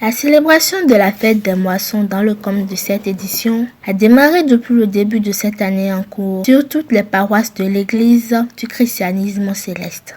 La célébration de la fête des moissons dans le cadre de cette édition a démarré depuis le début de cette année en cours sur toutes les paroisses de l'Église du christianisme céleste.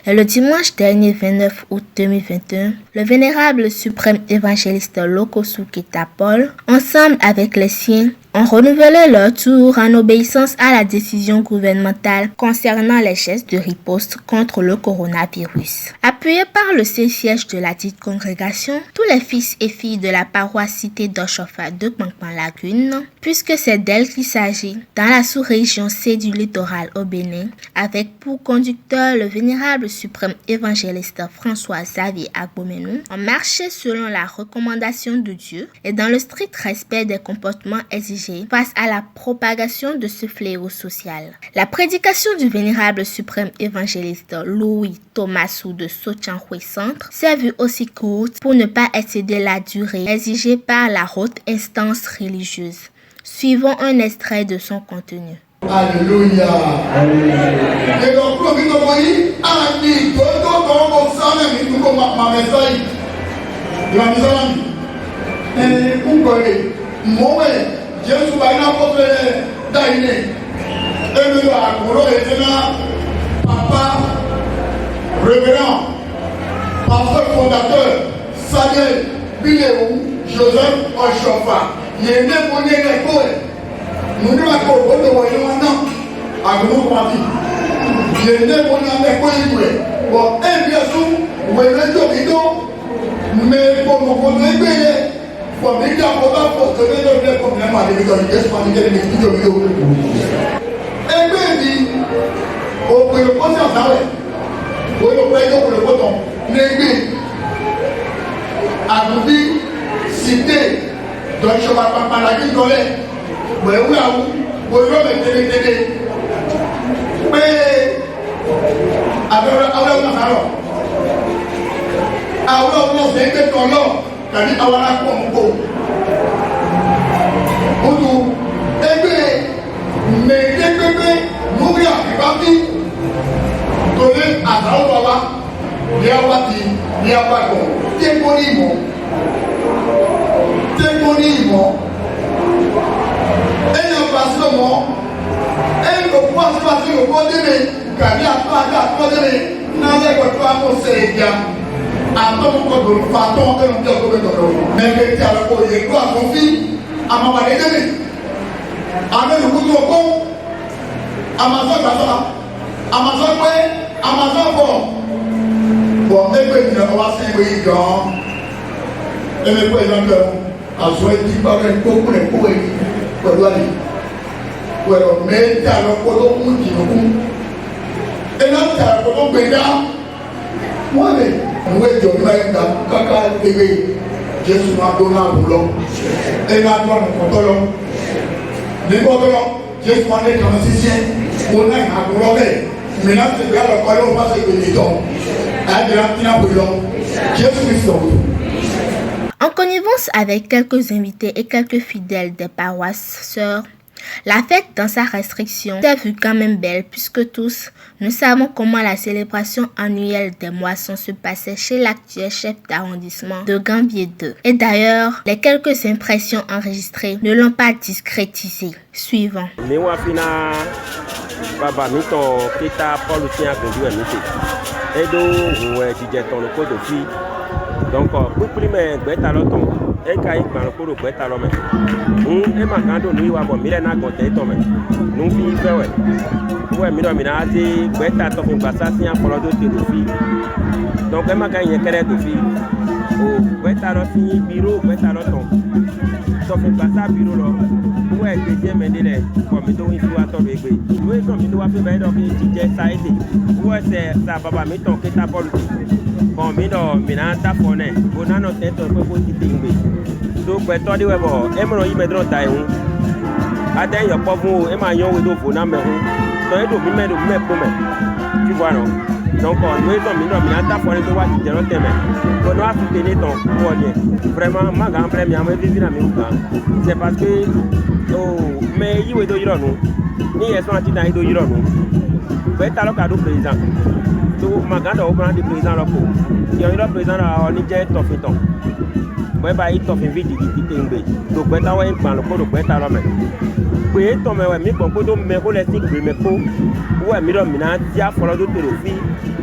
Et le dimanche dernier 29 août 2021, le vénérable suprême évangéliste Lokosu Keita Paul, ensemble avec les siens, ont renouvelé leur tour en obéissance à la décision gouvernementale concernant les gestes de riposte contre le coronavirus. Appuyés par le siège de la dite congrégation, tous les fils et filles de la paroisse cité d'Oshofa de Pampang-Lagune, puisque c'est d'elle qu'il s'agit, dans la sous-région C du littoral au Bénin, avec pour conducteur le vénérable suprême évangéliste François Xavier Agbomenou, ont marché selon la recommandation de Dieu et dans le strict respect des comportements exigés face à la propagation de ce fléau social. La prédication du vénérable suprême évangéliste Louis Thomasou de Sotianhui Centre s'est vue aussi courte pour ne pas excéder la durée exigée par la haute instance religieuse. Suivons un extrait de son contenu. Alléluia. Et donc, Jésus va y apporter d'aïné. Et nous avons papa, révérend, pasteur fondateur, Samuel Biléou, Joseph Oshofa. Il est né pour les écoles. Nous ne l'avons pas de voyons à nous parti. Il est né pour les écoles. Bon, et bien sûr, vous avez le mais pour nous connaître. Pour me dire pour que les problèmes à l'émission, et puis, au le conscience, au le bouton, l'église, à vous dire, cité, donc je ne vais pas la vie dans les, où mais, kadi awara kongo odu ebe me nuria ibati tole azao baba liawati liabago temponimo enya pasomo engo kwasi o kodeme kadi apa kodeme na le ko to amoseja. Attends qu'on donne faton que nous devons donner. Mais que tu as le coup, il doit son fils à ma valée de lui. Avec le coup de con, Amazon bon. Bon, et puis on va s'éveiller quand. Et le président a souhaité par un coup pour les coups pour lui. Pour le mettre à le coup de coup. Et là, tu as le coup de moi, nous étions kaka télé, Jésus m'a donné un boulot. Et là, toi, nous contrôlons. Nous contrôlons. Jésus m'a donné un musicien. On a un boulot. Maintenant, c'est bien le colon, on va se bénir. En connivence avec quelques invités et quelques fidèles des paroisses sœurs, la fête dans sa restriction s'est vue quand même belle puisque tous, nous savons comment la célébration annuelle des moissons se passait chez l'actuel chef d'arrondissement de Gambier 2. Et d'ailleurs, les quelques impressions enregistrées ne l'ont pas discrétisé. Suivant. Donc, pour primer, et quand il parle pour le boîte à l'homme, et ma grande nuit, on va mirer na côté tomé. Nous filles, ouais, mina dit, boîte à ton passage, un polo de filles. Donc, elle m'a gagné qu'elle de filles. Oh, boîte à l'autre, bureau, boîte à l'autre. Sauf un passage bureau là. Ouais, deuxième année, comme il doit y avoir ton bébé. Oui, comme il doit faire, donc il dit, ça a été. Ouais, c'est ça, papa, mais ton qui t'a pas le bon, mina ta phone, bona no tête un peu petit tingé. Donc, ben, toi, dis ouais, bon, et mon y mettre dans taille. Attends, y a pas bon, et ma yon do bona mais toi, il doit me pour me. Tu vois non? Donc, nous sommes mina ta phone de voir qui te l'autre mais. Pour nous soutenir ton poignet. Vraiment, ma grand frère m'a vu dans mes c'est parce que oh, mais il veut do yiro nous. Ni est son attitude dans do yiro nous. Ben, t'as le cadeau président. tout maganda au plan du président là pour il y a le président là on est tofiton ouais bah il tofin vite qui tembe donc ben ta ouais plan le pour ben ta là mais ouais to mais ouais mi bon pour me ko les six mais ko ouais mi do mi na dia follow do to fi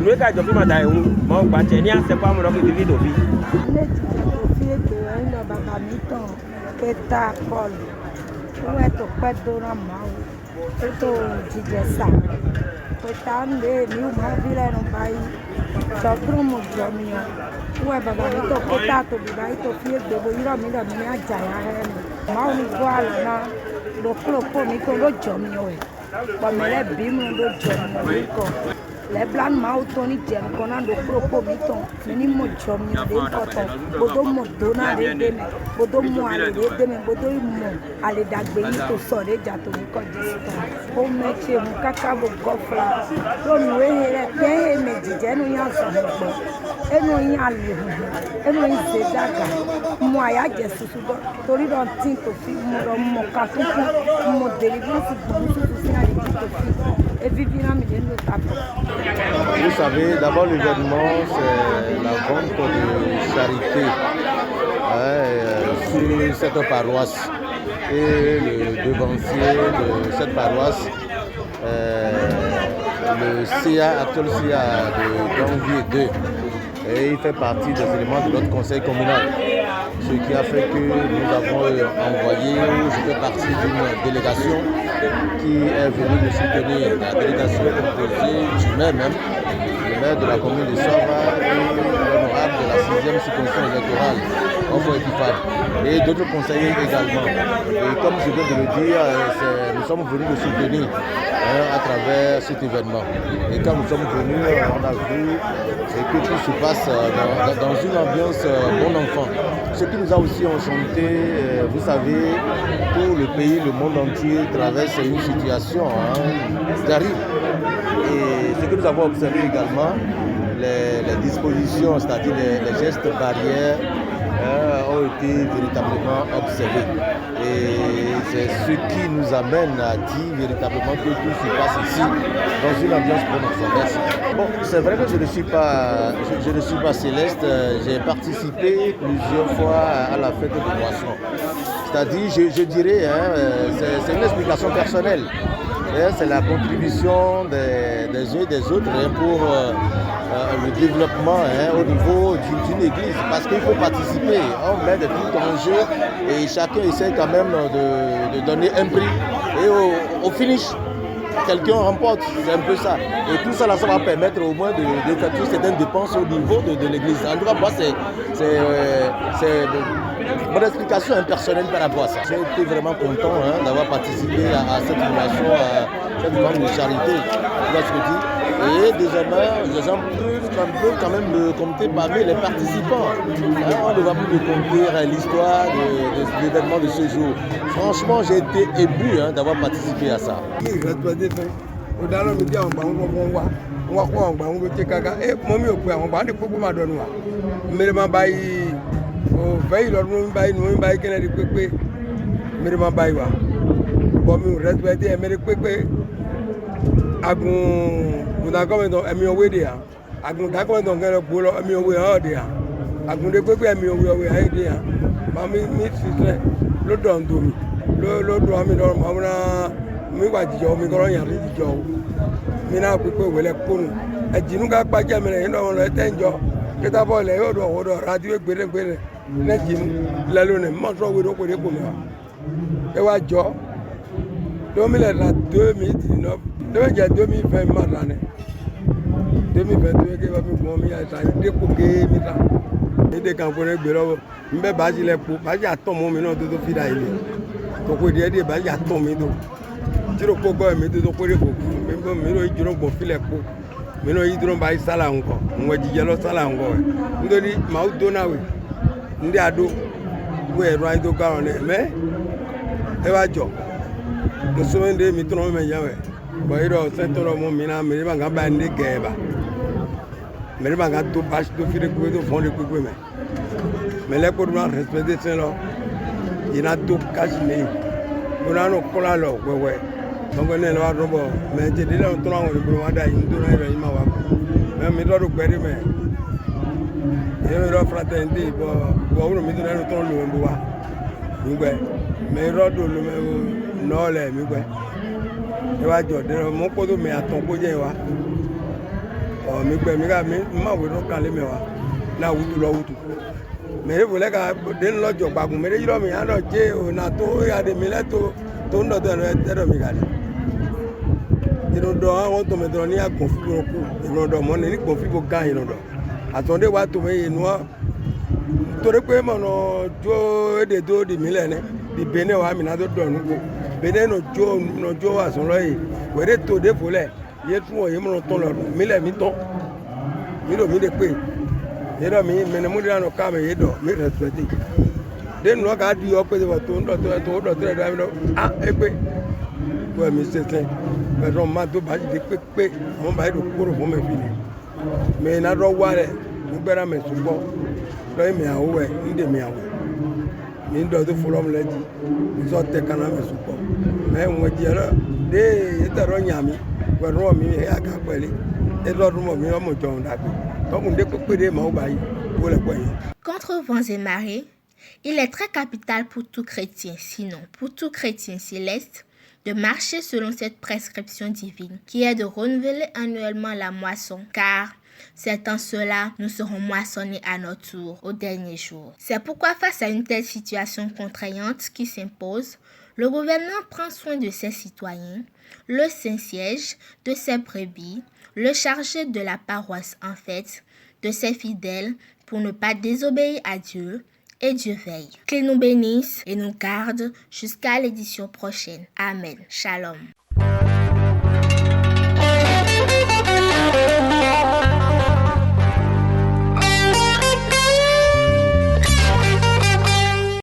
nous ka jo fi ma dai un mo gba che ni ase pa mo lo ki do fi Peta Paul, tu é to pedo na mão, eu tô de gessa, peta ande, meu maravilha não vai, só promo jamia, tu é babamito, peta to bibai to filho de boira minha jaya, mal no igual na, do clopo me com do jamio, quando ele é bimo do jamio, les blancs mau toni jam kona do propo miton mini mo jom ni de koto bodo mo dona de deme bodo mo ale de deme bodo mo ale dagbe ni to so de jato ni ko disito o meche mu kaka bo gofla lo nu ehere pe me jije nu yan so gbo enu yan ale enu yin se daga mo aya je susu go tori don tin to fi mo ka fufu mo deliverance gbo susu si ale to fi. Vous savez, d'abord l'événement, c'est la vente de charité sur cette paroisse. Et le devancier de cette paroisse, le CA, actuel CA de Ganvier 2, et il fait partie des éléments de notre conseil communal. Ce qui a fait que nous avons envoyé, je fais partie d'une délégation qui est venue nous soutenir, la délégation composée du maire même, le maire de la commune de Sava et l'honorable de la 6e circonscription électorale, Enfo Etifab, et d'autres conseillers également. Et comme je viens de le dire, nous sommes venus le soutenir à travers cet événement. Et quand nous sommes venus, on a vu que tout se passe dans une ambiance bon enfant. Ce qui nous a aussi enchanté, vous savez, tout le pays, le monde entier traverse une situation terrible. Et ce que nous avons observé également, les dispositions, c'est-à-dire les gestes barrières, ont été véritablement observés. Et c'est ce qui nous amène à dire véritablement que tout se passe ici dans une ambiance bon enfant. Bon, c'est vrai que je ne suis pas céleste. J'ai participé plusieurs fois à la fête de Moisson. C'est-à-dire, je dirais, c'est une explication personnelle. C'est la contribution des uns et des autres pour le développement au niveau d'une église. Parce qu'il faut participer, on met des trucs en jeu et chacun essaie quand même de donner un prix. Et au finish, quelqu'un remporte, c'est un peu ça. Et tout ça, là, ça va permettre au moins d'effectuer certaines dépenses au niveau de l'église. En tout cas, moi, c'est mon explication impersonnelle par rapport à ça. J'ai été vraiment content d'avoir participé à cette innovation, à cette vente de charité. Tu vois ce que je dis? Et désormais, les gens peuvent quand même me compter parmi les participants. On ne va plus me compter l'histoire de l'événement de ce jour. Franchement, j'ai été ému d'avoir participé à ça. Mais les pour respecter ça là, il y a tout caché. On a nos colas là, ouais. Donc on est là, mais j'ai déjà un tour on est pour moi d'ailleurs, on est là, il m'a mais mi do gbere me e mi do fraternité bo wuro mi do na to lo mbo wa mi gbe mi ro do lo me no le mi gbe e wa jo de mo ko do mi aton ko je wa o mi gbe mi ga mi ma wo do kan le mi wa na wutu lo wutu me bo le ka de lo jo gbagun me de yiro mi an lo je o na to ya de mi le to ndo do no mi ga ìrọ̀dọ̀ àwọn tó mẹ́tọ́ ní àgbọ̀n fún ọkọ̀ ìrọ̀dọ̀ mọ́ ní gbọ̀n fún ọgá ìrọ̀dọ̀ àtọ̀ndé wa tó mẹ́ inú wa torí pé mọ̀nà jó èdè tó di mílẹ̀ ní di benin wa mìíràn tó dọ̀ nípò benin nà jó àsọ̀rọ̀ yìí wẹ́rẹ́ tó dé fòlẹ̀ yé tún wọ̀ yé mọ̀nà tán lọ mílẹ̀ mi tán mi lò mí de pé yé dọ̀ mi mẹ́nẹ̀ mú dìrà nù ká mi yé dọ̀ mi rẹ̀spẹ̀tì dénú wa ká di ọ pé tó ń dọ̀ tó rẹ̀ dọ̀ ah ẹ pé wọ́n mi ṣe sẹ́yìn pẹ̀lú ọmọ tó bá ti pé àwọn bá yìí kúrò fún mi fìlẹ̀ mi iná lọ wá rẹ̀ nígbàrá mi sùpọ̀ lọ́yìn mi àwọ̀ ẹ̀ ń dè mi àwọ̀ mi ń dọ̀ tó fọlọ́ mi lẹ́jì mi sọ tẹ̀ kaná mi sùpọ̀ mẹ́ ń wọ́n jẹ́ lọ dé ètò yàn mi pẹ̀lú ọmọ mi ẹ̀ àgà pẹ̀lẹ́ ètò ọdún mọ̀ mi ọmọ jọ̀hún dàgbé tọkùn dé pépé dé màá bá yìí kó lẹ̀ pọ̀ yìí. Contre vents et marées, il est très capital pour tout chrétien, sinon pour tout chrétien céleste, de marcher selon cette prescription divine, qui est de renouveler annuellement la moisson, car c'est en cela nous serons moissonnés à notre tour au dernier jour. C'est pourquoi face à une telle situation contraignante qui s'impose, le gouvernement prend soin de ses citoyens, le Saint-Siège de ses brebis, le chargé de la paroisse en fait, de ses fidèles pour ne pas désobéir à Dieu, et Dieu veille. Qu'il nous bénisse et nous garde jusqu'à l'édition prochaine. Amen. Shalom.